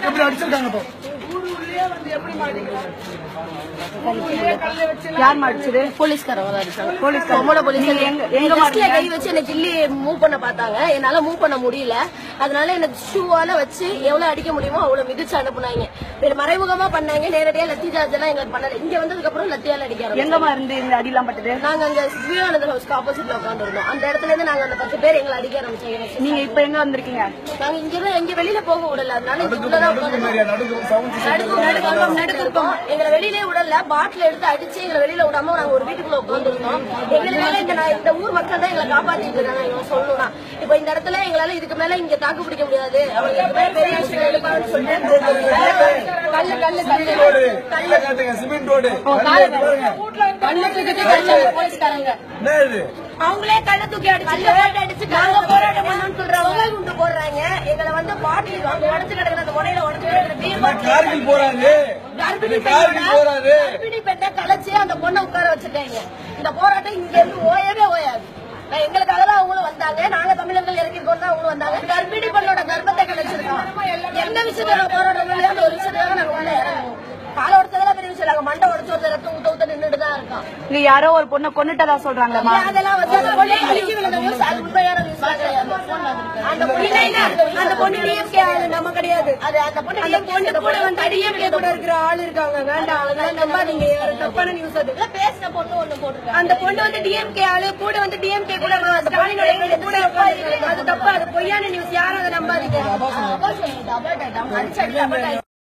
எப்படி அடிச்சிருக்காங்க யார் மாடிச்சது? போலீஸ்காரங்க அடிச்சாங்க. கை வச்சு என்ன கில்லி மூவ் பண்ண பார்த்தாங்க. என்னால மூவ் பண்ண முடியல. அதனால எனக்கு ஷூவால வச்சு எவ்வளவு அடிக்க முடியுமோ அவ்வளவு மிதிச்சு அனுப்புனாங்க. மறைமுகமா பண்ணாங்க. நேரடியா லத்தி சார்ஜ் எல்லாம் எங்களுக்கு பண்ணல. இங்க வந்ததுக்கு அப்புறம் லத்தியால அடிக்கிறாங்க. எங்கமா இருந்து இந்த அடிலாம் பட்டது? நாங்க அங்க விவேகானந்தர் ஹவுஸ்க்கு ஆப்போசிட்ல உட்கார்ந்து இருந்தோம். அந்த இடத்துல இருந்து நாங்க அந்த 10 பேர் எங்களை அடிக்க ஆரம்பிச்சாங்க. நீங்க இப்ப எங்க வந்திருக்கீங்க? நாங்க இங்க வெளியில போக விடல. அதனால நடுக்கிருக்கோம். எங்களை வெளியிலே விடல. பாட்டில் எடுத்து அடிச்சு எங்களை வெளியில விடாம நாங்க ஒரு வீட்டுக்குள்ள உட்காந்துருந்தோம். எங்களால இந்த ஊர் மக்கள் தான் எங்களை காப்பாற்றிட்டு இருக்காங்க. இவங்க சொல்லணும்னா இப்ப இந்த இடத்துல எங்களால இதுக்கு மேல இங்க தாக்கு பிடிக்க முடியாது. அவங்களுக்கு மேல பெரிய விஷயம் எடுப்பாங்கன்னு சொல்லிட்டு போலீஸ்காரங்க அவங்களே கள்ள தூக்கி அடிச்சு போராட்டம் பண்ணணும்னு சொல்றவங்க குண்டு போடுறாங்க. எங்களை வந்து பாட்டில் உடச்சு கிடக்குற அந்த முனையில உடச்சு கர்ப்பிணி பெண்ணை கலைச்சு அந்த பொண்ணை உட்கார வச்சுட்டாங்க. இந்த போராட்டம் இங்க இருந்து ஓயவே ஓயாது. எங்களுக்காக தான் அவங்களும் வந்தாங்க. நாங்க தமிழர்கள் இறக்கிருக்கோம் தான் அவங்களும் வந்தாங்க. கர்ப்பிணி பெண்ணோட கர்ப்பத்தை கிடைச்சிருக்கோம். எந்த விஷயத்துல போராட்டம் அந்த ஒரு விஷயத்துல நாங்க உள்ள இறங்குவோம். கால உடச்சதெல்லாம் பெரிய விஷயம். நாங்க மண்டை உடச்சு ஒரு ரத்தம் ஊத்த நின்றுட்டு தான் இருக்கோம். இங்க யாரோ ஒரு பொண்ணை கொண்டுட்டதா சொல்றாங்க. அதெல்லாம் வந்து அந்த பொண்ணு உண்மையான அந்த பொண்ணு டிஎம்கே ஆளு நம்ம கிடையாது. அது அந்த பொண்ணு கூட வந்து டிஎம்கே கூட இருக்கிற ஆள் இருக்காங்க. வேண்டாம் அதெல்லாம் நம்பாதீங்க. தப்பான நியூஸ். அது பேசின பொண்ணு ஒண்ணு போட்டுருக்காங்க. அந்த பொண்ணு வந்து டிஎம்கே ஆளு கூட வந்து டிஎம்கே கூட ஸ்டாலினோட கூட அது தப்பு. அது பொய்யான நியூஸ். யாரும் அதை நம்பாதீங்க.